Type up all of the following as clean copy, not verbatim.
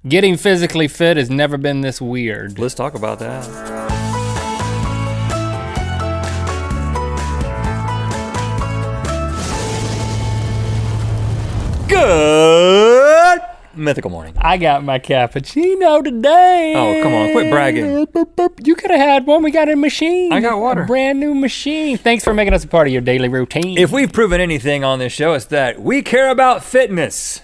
Getting physically fit has never been this weird. Let's talk about that. Good Mythical Morning. I got my cappuccino today. Oh, come on, quit bragging. You could have had one. We got a machine. I got water. A brand new machine. Thanks for making us a part of your daily routine. If we've proven anything on this show, it's that we care about fitness.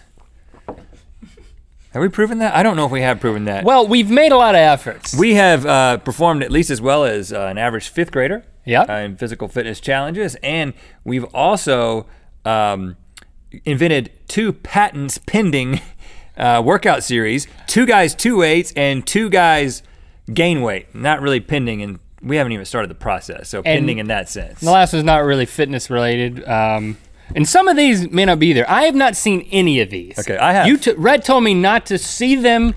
Have we proven that? I don't know if we have proven that. Well, we've made a lot of efforts. We have performed at least as well as an average fifth grader in physical fitness challenges, and we've also invented 2 patents pending workout series, 2 guys 2 weights and 2 guys gain weight. Not really pending, and we haven't even started the process, so pending in that sense. The last one's not really fitness related. And some of these may not be there. I have not seen any of these. Okay, I have. Rhett told me not to see them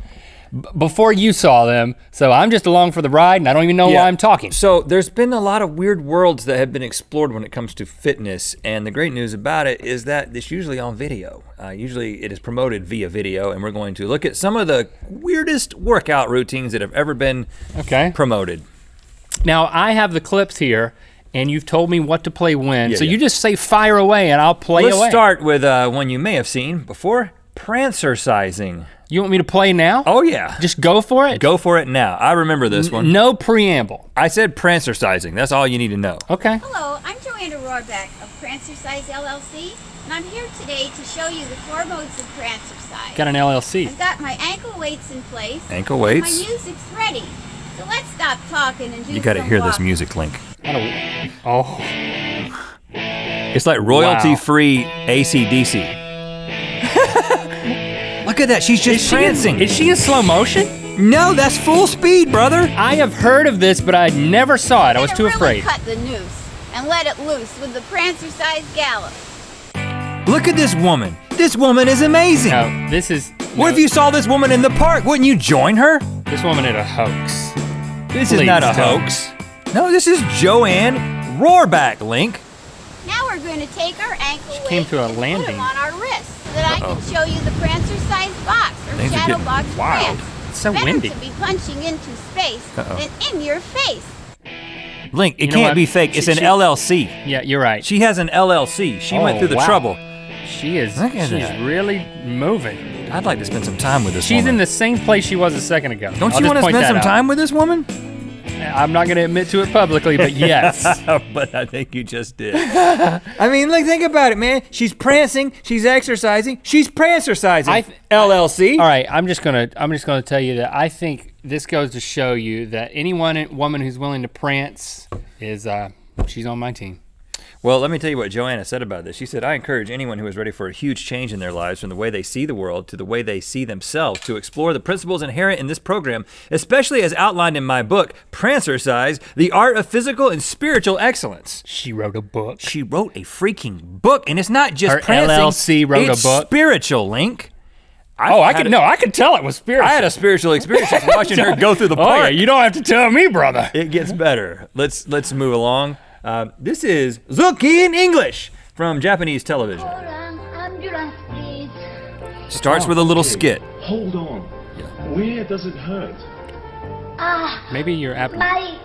before you saw them, so I'm just along for the ride and I don't even know why I'm talking. So there's been a lot of weird worlds that have been explored when it comes to fitness, and the great news about it is that it's usually on video. Usually it is promoted via video, and we're going to look at some of the weirdest workout routines that have ever been promoted. Now I have the clips here, and you've told me what to play when, so you just say fire away and I'll play away. Let's start with one you may have seen before, prancercising. You want me to play now? Oh yeah. Just go for it? Go for it now. I remember this one. No preamble. I said prancercising, that's all you need to know. Okay. Hello, I'm Joanna Rohrbeck of Prancercise LLC, and I'm here today to show you the 4 modes of prancercise. Got an LLC. I've got my ankle weights in place. Ankle weights? My music's ready. So let's stop talking and do You gotta some hear this walking. music, Link. Oh. It's like royalty-free AC/DC. Look at that, she's just prancing. Is she in slow motion? No, that's full speed, brother. I have heard of this, but I never saw it. I was too afraid. Cut the noose and let it loose with the Prancercise gallop. Look at this woman. This woman is amazing. No, this is... What if you saw this woman in the park? Wouldn't you join her? This woman is a hoax. This is not a hoax. No, this is Joanne Rohrbeck, Link. Now we're going to take our ankle weights came to a and landing. put them on our wrists so that I can show you the Prancercise box or Things are shadow getting box wild. prance. It's so Better windy. to be punching into space than in your face. Link, it You know can't what? be fake. It's an She- LLC. Yeah, you're right. She has an LLC. She went through the wow. trouble. She is, Look at she's that. really moving. I'd like to spend some time with this She's woman. in the same place she was a second ago. Don't you want to spend some time with this woman? I'm not gonna admit to it publicly, but yes. But I think you just did. I mean, like, think about it, man. She's prancing, she's exercising, she's prancercising. LLC. All right, I'm just gonna tell you that I think this goes to show you that any woman who's willing to prance is she's on my team. Well, let me tell you what Joanna said about this. She said, I encourage anyone who is ready for a huge change in their lives from the way they see the world to the way they see themselves to explore the principles inherent in this program, especially as outlined in my book, Prancercise, The Art of Physical and Spiritual Excellence. She wrote a book. She wrote a freaking book, and it's not just Her prancing. LLC wrote a book? It's spiritual, Link. I could tell it was spiritual. I had a spiritual experience just watching her go through the park. Oh yeah, you don't have to tell me, brother. It gets better. Let's move along. This is Zuki in English from Japanese television. Starts with a little skit. Hold on. Where does it hurt? Maybe your abdomen. My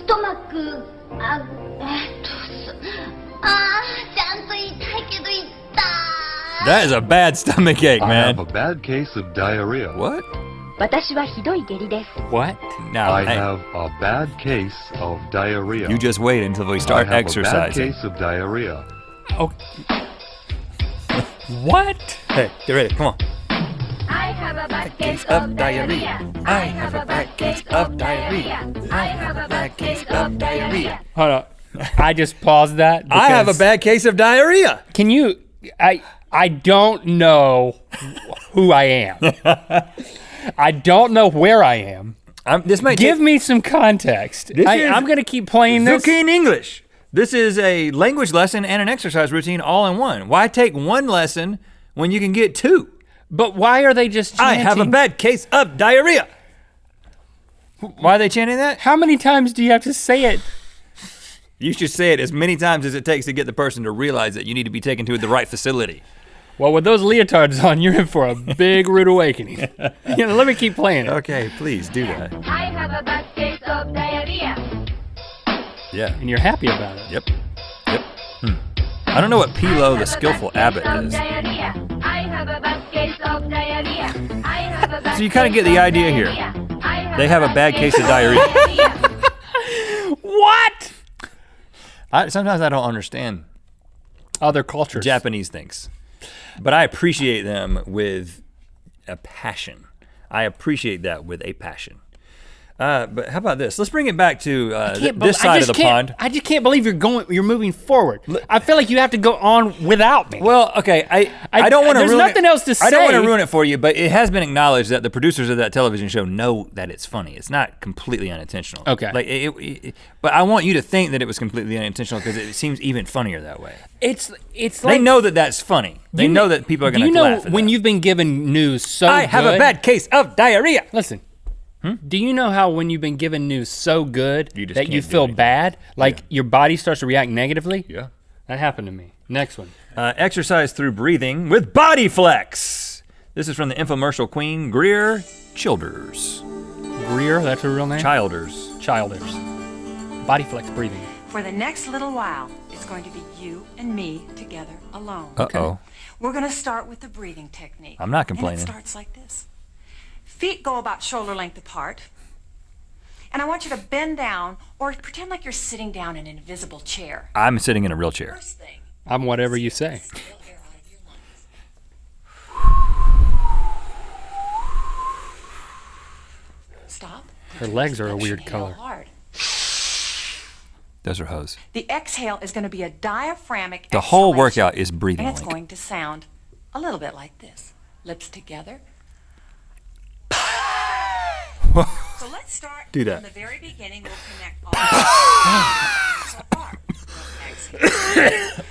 stomach. That is a bad stomach ache, I man. have a bad case of diarrhea. What? 私はひどい下痢です。 What? No, I hey, have a bad case of diarrhea. you just wait until we I start have a bad exercising. case of diarrhea. Oh. What? Hey, get ready, come on. I have a bad case of diarrhea. I have a bad case of diarrhea. I have a bad case of diarrhea. Hold on. I just paused that. I have a because- bad case of diarrhea. Can you? I don't know who I am. I don't know where I am. This might Give me some context. I'm gonna keep playing this. Zuki in English. This is a language lesson and an exercise routine all in one. Why take one lesson when you can get 2? But why are they just I chanting? have a bad case of diarrhea. Why are they chanting that? How many times do you have to say it? You should say it as many times as it takes to get the person to realize that you need to be taken to the right facility. Well, with those leotards on, you're in for a big rude awakening. Let me keep playing it. Okay, please do that. I have a bad case of diarrhea. Yeah. And you're happy about it. Yep. I don't know what Pilo the Skillful Abbot is. I have a bad case of diarrhea. So you kind of get the idea here. They have a bad case of diarrhea. What? Sometimes I don't understand Other cultures. Japanese things, but I appreciate them with a passion. I appreciate that with a passion. But how about this? Let's bring it back to this side of the pond. I just can't believe you're moving forward. I feel like you have to go on without me. Well, okay, I don't want to ruin it. There's nothing else to say. I don't want to ruin it for you, but it has been acknowledged that the producers of that television show know that it's funny. It's not completely unintentional. Okay. Like but I want you to think that it was completely unintentional because it seems even funnier that way. It's like They know that that's funny. They know that people are going to laugh at that. Do you know when you've been given news so I have a bad case of diarrhea. Listen. Do you know how when you've been given news so good You just that you can't do feel anything. bad, like your body starts to react negatively? Yeah. That happened to me. Next one. Exercise through breathing with Body Flex. This is from the infomercial queen, Greer Childers. Greer, that's her real name? Childers. Childers. Body flex breathing. For the next little while, it's going to be you and me together alone. Uh-oh. We're going to start with the breathing technique. I'm not complaining. And it starts like this. Feet go about shoulder length apart. And I want you to bend down or pretend like you're sitting down in an invisible chair. I'm sitting in a real chair. First thing, I'm whatever you say. spill air out of your lungs. Stop. Her legs are a weird Exhale color. hard. Those are hose. The exhale is going to be a diaphragmatic The whole exhalation, workout is breathing, and it's Link. going to sound a little bit like this. Lips together. So let's start Do that. from the very beginning. We'll connect all so far.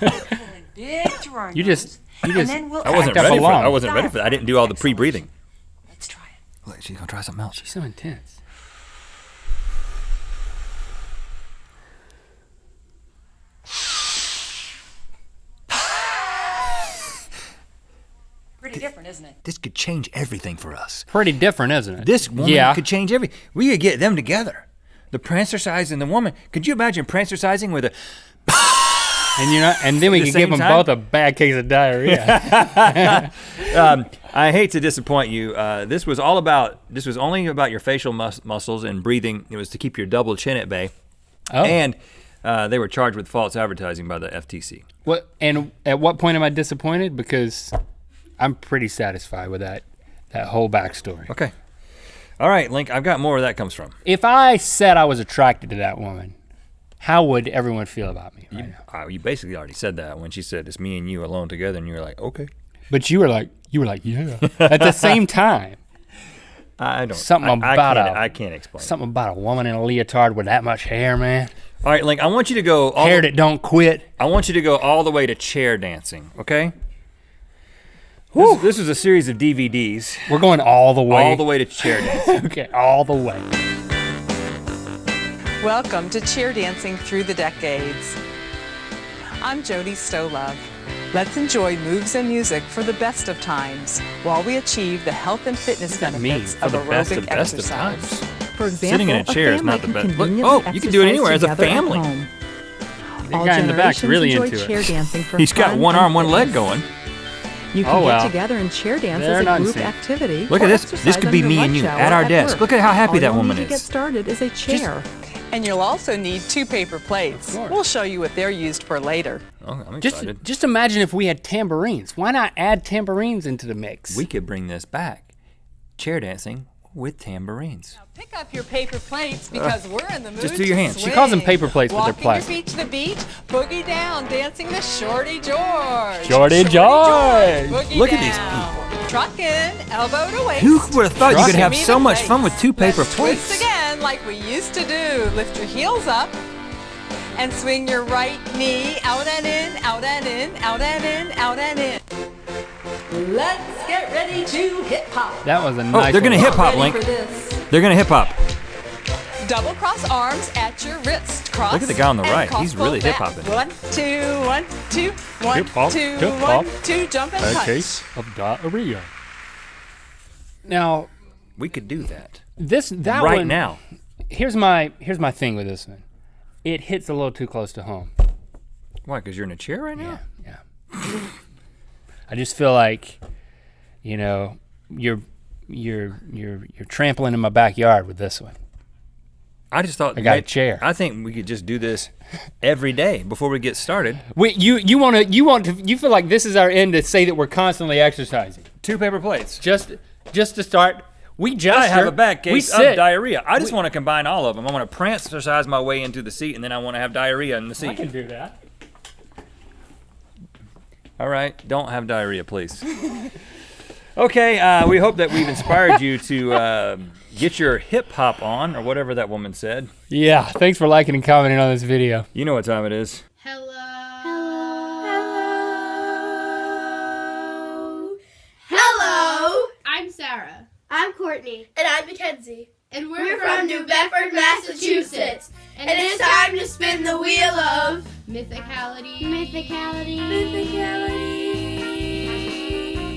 We'll pull in big through our You nose, just- and then we'll I wasn't Act up ready for along. I wasn't ready for that. I didn't do all the pre-breathing. Let's try it. Look, she's gonna try something else. She's so intense. Pretty different, isn't it? This could change everything for us. Pretty different, isn't it? This woman yeah. could change everything. We could get them together. The prancer-size and the woman. Could you imagine prancer-sizing with a And then we the could same give them time? both a bad case of diarrhea. I hate to disappoint you. This was only about your facial muscles and breathing. It was to keep your double chin at bay. Oh. And they were charged with false advertising by the FTC. What? And at what point am I disappointed? Because I'm pretty satisfied with that whole backstory. Okay. All right, Link, I've got more where that comes from. If I said I was attracted to that woman, how would everyone feel about me right now? You basically already said that when she said it's me and you alone together, and you were like, okay. But you were like, yeah. At the same time, I don't. Something I can't explain. something about a woman in a leotard with that much hair, man. All right, Link, I want you to go. Hair that don't quit. I want you to go all the way to chair dancing, okay? This is a series of DVDs. We're going all the way. All the way to chair dancing. Okay, all the way. Welcome to Cheer Dancing Through the Decades. I'm Jody Stolove. Let's enjoy moves and music for the best of times while we achieve the health and fitness that benefits mean? of For the best aerobic of best of exercise. times. For example, Sitting in a chair is family not the can best. Look, conveniently you can do it exercise anywhere as a together at family. home. The All guy in the back's generations really enjoy into chair it. dancing for He's got fun one and arm, one leg fitness. going. You can Oh, get well. together and chair dance They're as not a in group sync. activity. Look or at this. This exercise could be under me and lunch you hour at our desk. work. Look at how happy All that you'll woman need to is. get started is a chair. And you'll also need 2 paper plates. Of course. We'll show you what they're used for later. Oh, I'm excited. Just imagine if we had tambourines. Why not add tambourines into the mix? We could bring this back. Chair dancing with tambourines. Now pick up your paper plates because we're in the mood Just do your to hands. She calls them swing. paper plates, but they're Walking plastic. your feet to the beat, boogie down, dancing the Shorty George. Shorty George. Boogie Look at these down. Trucking, elbow to waist. Who would have thought you could have Give me so the much place. fun with 2 paper Let's twist plates? again like we used to do. Lift your heels up and swing your right knee out and in, out and in, out and in, out and in. Let's get ready to hip hop. That was a nice Oh, they're gonna one. hip hop, Ready Link. for this? They're gonna hip hop. Double cross arms at your wrist. Cross. Look at the guy on the and right. cross He's really both back. hip-hopping. 1, 2, 1, 2, 1, Hip-hop, 2, hip-hop. 1, 2, jump and A punch. case of diarrhea. Now, We could do that that right one, now. Here's my thing with this one. It hits a little too close to home. Why? Because you're in a chair right now? Yeah. I just feel like, you know, you're trampling in my backyard with this one. I just thought I got a chair. I think we could just do this every day before we get started. Wait, you feel like this is our end to say that we're constantly exercising. 2 paper plates. Just to start, we just I have a bad case of diarrhea. I just want to combine all of them. I want to prance-exercise my way into the seat, and then I want to have diarrhea in the seat. I can do that. All right, don't have diarrhea, please. Okay, we hope that we've inspired you to get your hip-hop on, or whatever that woman said. Yeah, thanks for liking and commenting on this video. You know what time it is. Hello. I'm Sarah. I'm Courtney. And I'm Mackenzie. And We're from New Bedford, Massachusetts. And it's time to spin the wheel of Mythicality.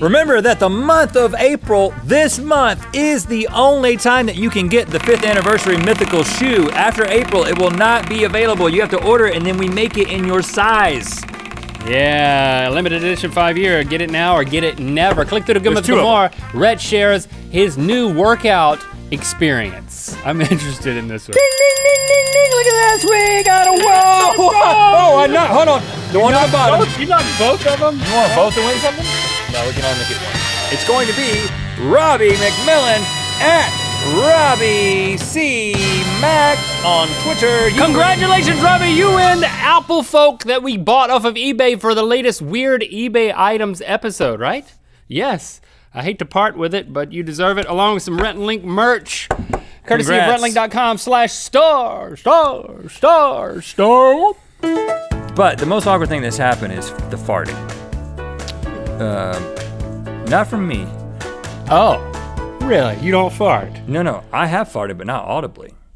Remember that the month of April, this month, is the only time that you can get the 5th anniversary mythical shoe. After April, it will not be available. You have to order it, and then we make it in your size. Yeah, limited edition 5-year. Get it now or get it never. Click through the good There's month 2 for of more. Rhett shares his new workout experience. I'm interested in this one. Ding, ding, ding, ding, ding. Look at this. We got a whoa. Oh, I'm not. Hold on. The one on the bottom. You knocked both of them? You want both to win something? No, we can only get one. It's going to be Robbie McMillan at Robbie C. Mac on Twitter. Congratulations, Robbie. You win the Apple Folk that we bought off of eBay for the latest Weird eBay Items episode, right? Yes. I hate to part with it, but you deserve it, along with some Rhett and Link merch. Courtesy of Congrats. RhettandLink.com/star. But the most awkward thing that's happened is the farting. Not from me. Oh, really? You don't fart? No, I have farted, but not audibly.